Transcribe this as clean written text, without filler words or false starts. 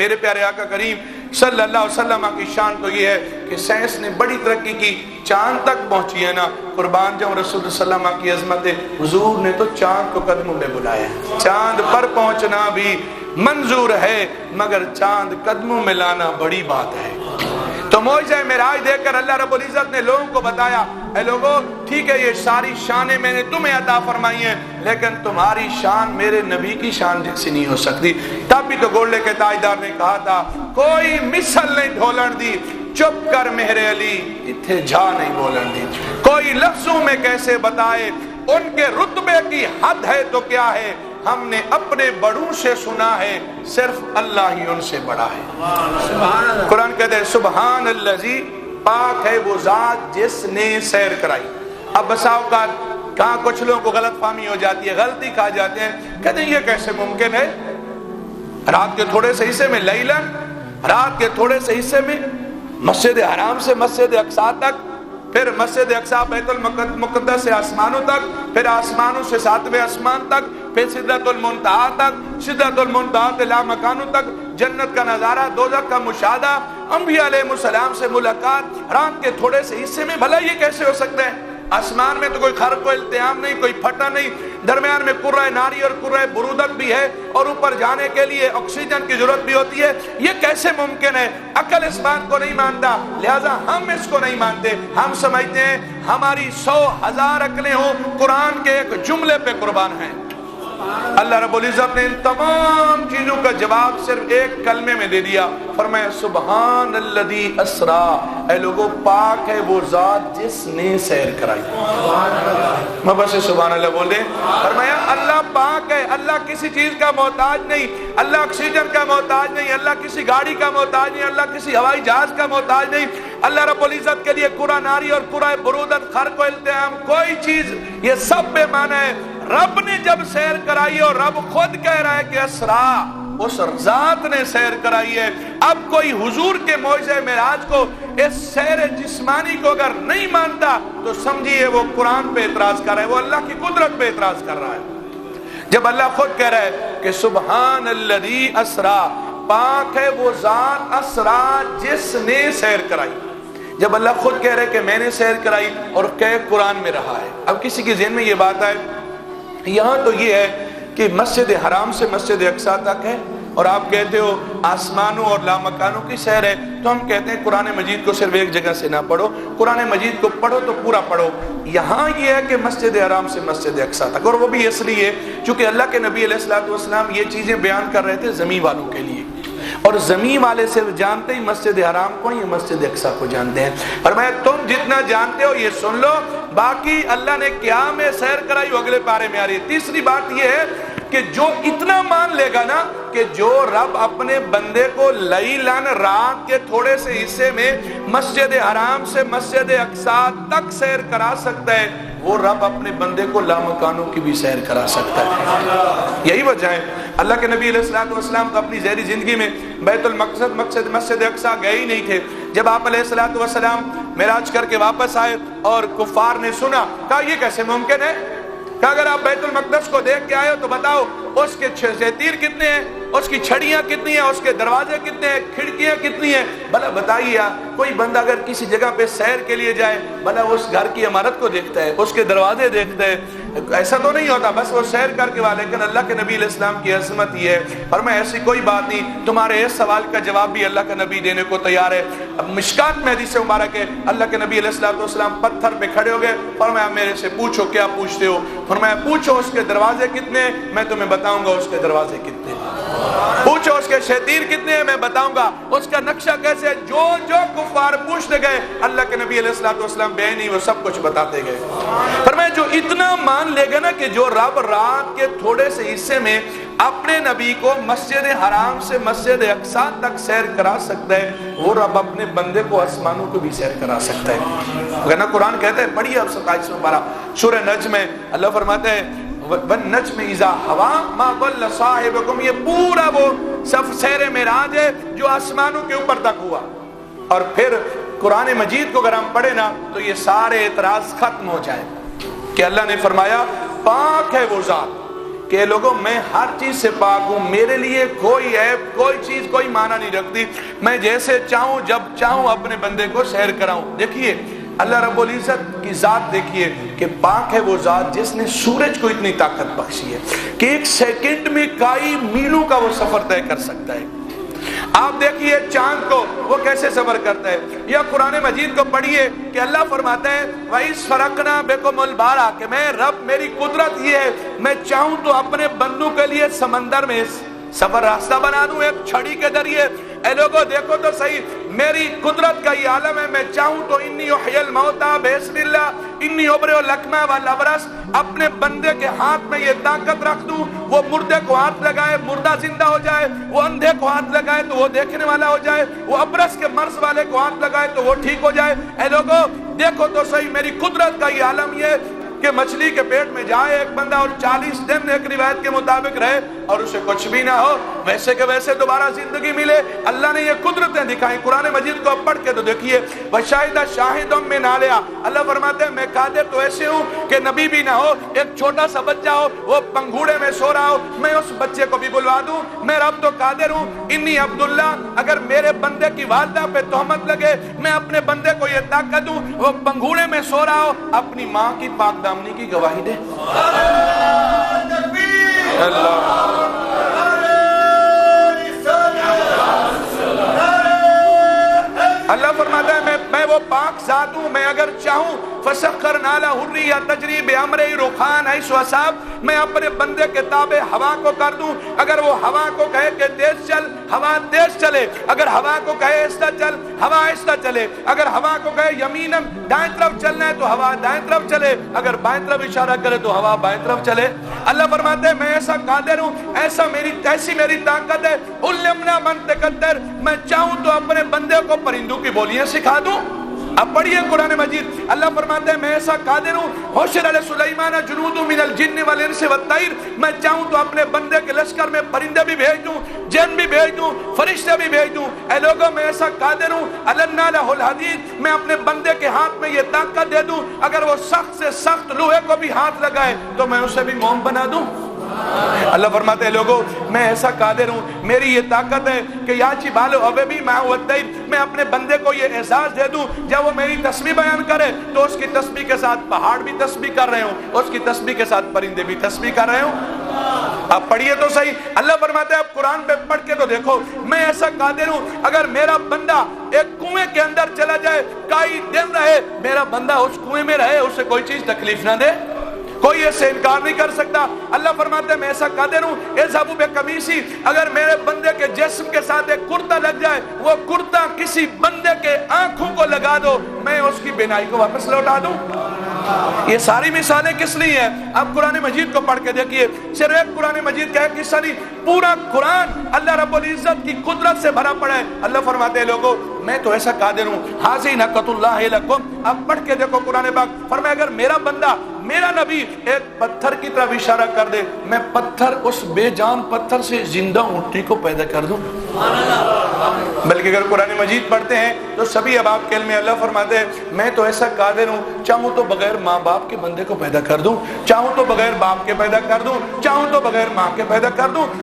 میرے پیارے آقا کریم صلی اللہ علیہ وسلم کی شان تو یہ ہے کہ سائنس نے بڑی ترقی کی، چاند تک پہنچی ہے نا، قربان جاؤں رسول اللہ صلی اللہ علیہ وسلم کی عظمت ہے، حضور نے تو چاند کو قدموں میں بلایا، چاند پر پہنچنا بھی منظور ہے مگر چاند قدموں میں لانا بڑی بات ہے۔ تو معجزہ معراج دیکھ کر اللہ رب العزت نے لوگوں کو بتایا، اے لوگو ٹھیک ہے یہ ساری شانیں میں نے تمہیں عطا فرمائی ہیں لیکن تمہاری شان میرے نبی کی شان جیسی نہیں ہو سکتی۔ تب بھی تو گولڈے کے تاجدار نے کہا تھا کوئی مثل نہیں ڈھولن دی، چپ کر مہر علی اتھے جھا نہیں بولن دی، کوئی لفظوں میں کیسے بتائے ان کے رتبے کی حد ہے تو کیا ہے، ہم نے اپنے بڑوں سے سنا ہے صرف اللہ ہی ان سے بڑا ہے۔ قرآن کہتے ہیں سبحان الذی، پاک ہے وہ ذات جس نے سیر کرائی۔ اب بسا اوقات کہاں کچھ لوگوں کو غلط فہمی ہو جاتی ہے، غلطی کھا جاتے ہیں، کہتے ہیں یہ کیسے ممکن ہے، رات کے تھوڑے سے حصے میں لیلن، رات کے تھوڑے سے حصے میں مسجد حرام سے مسجد اقصی تک، پھر مسجد اقصی بیت المقدس سے آسمانوں تک، پھر آسمانوں سے ساتویں آسمان تک، پھر سدرۃ المنتہا تک، سدرۃ المنتہا سے لامکانوں تک، جنت کا نظارہ، دوزخ کا مشاہدہ، انبیاء علیہ السلام سے ملاقات، رات کے تھوڑے سے حصے میں، بھلا یہ کیسے ہو سکتا ہے؟ آسمان میں تو کوئی خرق و التیام نہیں، کوئی پھٹا نہیں، درمیان میں کرۂ ناری اور کرۂ برودت بھی ہے اور اوپر جانے کے لیے آکسیجن کی ضرورت بھی ہوتی ہے، یہ کیسے ممکن ہے؟ عقل اس بات کو نہیں مانتا، لہذا ہم اس کو نہیں مانتے، ہم سمجھتے ہیں ہماری 100,000 عقلیں ہوں قرآن کے ایک جملے پہ قربان ہیں۔ اللہ رب العزت نے ان تمام چیزوں کا جواب صرف ایک کلمے میں دے دیا، فرمایا سبحان الذی اسرا، اے لوگوں پاک ہے وہ ذات جس نے سیر کرائی۔ میں بس سبحان اللہ بول دیں، فرمایا اللہ پاک ہے، اللہ کسی چیز کا محتاج نہیں، اللہ آکسیجن کا محتاج نہیں، اللہ کسی گاڑی کا محتاج نہیں، اللہ کسی ہوائی جہاز کا محتاج نہیں، اللہ رب العزت کے لیے کرۂ ناری اور کرۂ برودت، خرق و التیام، کوئی چیز، یہ سب بے معنی ہے۔ رب نے جب سیر کرائی اور رب خود کہہ رہا ہے کہ اسرا، اس ذات نے سیر کرائی ہے۔ اب کوئی حضور کے معجزہ معراج کو، اس سیر جسمانی کو اگر نہیں مانتا تو سمجھیے وہ قرآن پہ اعتراض کر رہا ہے، وہ اللہ کی قدرت پہ اعتراض کر رہا ہے۔ جب اللہ خود کہہ رہا ہے کہ سبحان الذی اسرا، پاک ہے وہ ذات اسرا جس نے سیر کرائی، جب اللہ خود کہہ رہا ہے کہ میں نے سیر کرائی اور کہ قرآن میں رہا ہے، اب کسی کے ذہن میں یہ بات آئے یہاں تو یہ ہے کہ مسجد حرام سے مسجد اقصی تک ہے اور آپ کہتے ہو آسمانوں اور لامکانوں کی سیر ہے، تو ہم کہتے ہیں قرآن مجید کو صرف ایک جگہ سے نہ پڑھو، قرآن مجید کو پڑھو تو پورا پڑھو۔ یہاں یہ ہے کہ مسجد حرام سے مسجد اقصی تک، اور وہ بھی اس لیے چونکہ اللہ کے نبی علیہ الصلوۃ والسلام یہ چیزیں بیان کر رہے تھے زمین والوں کے لیے، اور زمین والے صرف جانتے ہی مسجد حرام کو، یہ مسجد اقصی کو جانتے ہیں۔ فرمایا تم جتنا جانتے ہو یہ سن لو، باقی اللہ نے کیا میں سیر کرائی وہ اگلے پارے میں آ رہی ہے۔ تیسری بات یہ ہے کہ جو اتنا مان لے گا نا کہ جو رب اپنے بندے کو لیلن، رات کے تھوڑے سے حصے میں مسجد حرام سے مسجد اقصی تک سیر کرا سکتا ہے، وہ رب اپنے بندے کو لامکانوں کی بھی سیر کرا سکتا ہے۔ یہی وجہ ہے اللہ کے نبی علیہ الصلوۃ والسلام تو اپنی ظاہری زندگی میں بیت المقدس مسجد اقصی گئے ہی نہیں تھے۔ جب آپ علیہ الصلوۃ والسلام معراج کر کے واپس آئے اور کفار نے سنا، کہا یہ کیسے ممکن ہے، کہ اگر آپ بیت المقدس کو دیکھ کے آئے ہو تو بتاؤ اس کے تیر کتنے ہیں، اس کی چھڑیاں کتنی ہیں، اس کے دروازے کتنے ہیں، کھڑکیاں کتنی ہیں، بھلا بتائیے کوئی بندہ اگر کسی جگہ پہ سیر کے لیے جائے بھلا اس گھر کی عمارت کو دیکھتا ہے، اس کے دروازے دیکھتا ہے، ایسا تو نہیں ہوتا بس وہ سیر کر کے والے۔ لیکن اللہ کے نبی علیہ السلام کی عظمت یہ ہے، فرمایا ایسی کوئی بات نہیں، تمہارے اس سوال کا جواب بھی اللہ کا نبی دینے کو تیار ہے۔ اب مشکات میں حدیث مبارک ہے، اللہ کے نبی علیہ السلام پتھر پہ کھڑے ہو گئے، فرمایا میرے سے پوچھو کیا پوچھتے ہو، فرمایا پوچھو اس کے دروازے کتنے ہیں، میں تمہیں بتاؤں گا اس کے دروازے کتنے ہیں، پوچھو اس کے شتیر کتنے ہیں، میں بتاؤں گا اس کا نقشہ کیسے ہے۔ جو جو کفار پوچھتے گئے اللہ کے نبی علیہ السلام بے نہیں وہ سب کچھ بتاتے گئے۔ فرمایا جو اتنا مان لے گا نا کہ جو رب رات کے تھوڑے سے حصے میں اپنے نبی کو مسجد حرام سے مسجد اقصی تک سیر کرا سکتا ہے، وہ رب اپنے بندے کو آسمانوں کو بھی سیر کرا سکتا ہے۔ ورنہ قرآن کہتا ہے، پڑھیے اب 27 پارہ سورہ نجم میں اللہ فرماتا ہے وَالنَّجْمِ إِذَا هَوَىٰ مَا ضَلَّ صَاحِبُكُمْ، یہ پورا وہ صف سیر معراج ہے جو آسمانوں کے اوپر تک ہوا۔ اور پھر قرآن مجید کو اگر ہم پڑھیں نا تو یہ سارے اعتراض ختم ہو جائے کہ اللہ نے فرمایا پاک ہے وہ ذات، کہ لوگوں میں ہر چیز سے پاک ہوں، میرے لیے کوئی عیب، کوئی چیز کوئی معنی نہیں رکھتی، میں جیسے چاہوں جب چاہوں اپنے بندے کو سیر کراؤں۔ دیکھیے اللہ رب العزت کی ذات دیکھیے کہ پاک ہے وہ ذات جس نے سورج کو اتنی طاقت بخشی ہے کہ ایک سیکنڈ میں کئی میلوں کا وہ سفر طے کر سکتا ہے۔ آپ دیکھیے چاند کو وہ کیسے سفر کرتا ہے، یا قرآن مجید کو پڑھیے کہ اللہ فرماتا ہے وَإِذْ فَرَقْنَا بِكُمُ الْبَحْرَ کہ میں رب، میری قدرت یہ ہے میں چاہوں تو اپنے بندوں کے لیے سمندر میں سفر راستہ بنا دوں ایک چھڑی کے ذریعے۔ اے لوگوں دیکھو تو صحیح، میری قدرت کا یہ عالم ہے، میں چاہوں تو انی احیی الموتى بإذن اللہ، انی ابرئ الاکمہ والابرص، اپنے بندے کے ہاتھ میں یہ طاقت رکھ دوں، وہ مردے کو ہاتھ لگائے مردہ زندہ ہو جائے، وہ اندھے کو ہاتھ لگائے تو وہ دیکھنے والا ہو جائے، وہ ابرص کے مرض والے کو ہاتھ لگائے تو وہ ٹھیک ہو جائے۔ اے لوگوں دیکھو تو صحیح، میری قدرت کا یہ عالم یہ کہ مچھلی کے پیٹ میں جائے ایک بندہ اور 40 دن ایک روایت کے مطابق رہے اور اسے کچھ بھی نہ ہو، ویسے کہ ویسے دوبارہ زندگی ملے۔ اللہ نے یہ قدرتیں دکھائیں، قرآن مجید کو پڑھ کے تو دیکھیے وَشَاهِدَ شَاهِدٌ مِّنْ عَلَيْهَا، اللہ فرماتے ہیں میں قادر تو ایسے ہوں کہ نبی بھی نہ ہو، ایک چھوٹا سا بچہ ہو وہ پنگھوڑے میں سو رہا ہو، میں اس بچے کو بھی بلوا دوں، میں رب تو قادر ہوں۔ انی عبداللہ، اگر میرے بندے کی والدہ پہ تہمت لگے میں اپنے بندے کو یہ طاقت دوں، وہ پنگھوڑے میں سو رہا ہو اپنی ماں کی پاک دامنی کی گواہی دے۔ اللہ فرماتا ہے میں وہ پاک ذات ہوں، میں اگر چاہوں فَسَخَّرْنَا لَهُ الرِّيحَ تَجْرِي بِأَمْرِهِ رُخَاءً حَيْثُ أَصَابَ، میں اپنے بندے کے تابع ہوا کو کر دوں، اگر وہ ہوا کو کہے کہ تیز چل ہوا تیز چلے، اگر ہوا کو کہے آہستہ چل ہوا آہستہ چلے، اگر ہوا کو کہے یمیناً دائیں طرف چلنا ہے تو ہوا دائیں طرف چلے، اگر بائیں طرف اشارہ کرے تو ہوا بائیں طرف چلے۔ اللہ فرماتے ہیں میں ایسا قادر ہوں، ایسی میری طاقت ہے، عُلِّمْنَا مَنطِقَ الطَّيْرِ، میں چاہوں تو اپنے بندے کو پرندوں کی بولیاں سکھا دوں۔ اب پڑھیے قرآن مجید، اللہ فرماتے ہیں میں ایسا قادر ہوں، حشر علی سلیمان جنود من الجن والانس والطیر، میں چاہوں تو اپنے بندے کے لشکر میں پرندے بھی بھیج دوں، جن بھی بھیج دوں، فرشتے بھی بھیج دوں۔ اے لوگوں میں ایسا قادر ہوں، النا لہ الحدید، میں اپنے بندے کے ہاتھ میں یہ طاقت دے دوں، اگر وہ سخت سے سخت لوہے کو بھی ہاتھ لگائے تو میں اسے بھی موم بنا دوں۔ اللہ فرماتے ہیں لوگوں میں ایسا قادر ہوں، میری یہ طاقت ہے کہ یا جبال اوبی معه الطیر، میں اپنے بندے کو یہ احساس دے دوں جب وہ میری تسبیح بیان کرے تو اس کی تسبیح کے ساتھ پہاڑ بھی تسبیح کر رہے ہوں، اس کی تسبیح کے ساتھ پرندے بھی تسبیح کر رہے ہوں۔ آپ پڑھیے تو صحیح، اللہ فرماتے ہیں اب قرآن پہ پڑھ کے تو دیکھو میں ایسا قادر ہوں، اگر میرا بندہ ایک کنویں کے اندر چلا جائے کئی دن رہے، میرا بندہ اس کنویں میں رہے، اسے کوئی چیز تکلیف نہ دے، کوئی اسے انکار نہیں کر سکتا۔ اللہ فرماتے ہیں میں ایسا قادر ہوں، اذهبوا بقمیصی، اگر میرے بندے کے جسم کے ساتھ ایک کرتا لگ جائے، وہ کرتا کسی بندے کے آنکھوں کو لگا دو، میں اس کی بینائی کو واپس لوٹا دوں۔ یہ ساری مثالیں کس لیے ہیں؟ آپ قرآن مجید کو پڑھ کے دیکھیے، صرف ایک قرآن مجید کا ایک حصہ نہیں، پورا قرآن اللہ رب العزت کی قدرت سے بھرا پڑا ہے۔ اللہ فرماتے ہیں لوگوں میں تو ایسا قادر ہوں، حاضر نعمت اللہ لکم، اب پڑھ کے دیکھو قرآن پاک، فرمایا اگر میرا بندہ میرا نبی ایک پتھر کی طرف اشارہ کر دے، میں پتھر اس بے جان پتھر سے زندہ اونٹنی کو پیدا کر دوں۔ بلکہ اگر قرآن مجید پڑھتے ہیں تو سبھی اباب کے علم اللہ فرماتے ہیں میں تو ایسا قادر ہوں، چاہوں تو بغیر ماں باپ کے بندے کو پیدا کر دوں، چاہوں تو بغیر باپ کے پیدا کر دوں، چاہوں تو بغیر ماں کے پیدا کر دوں۔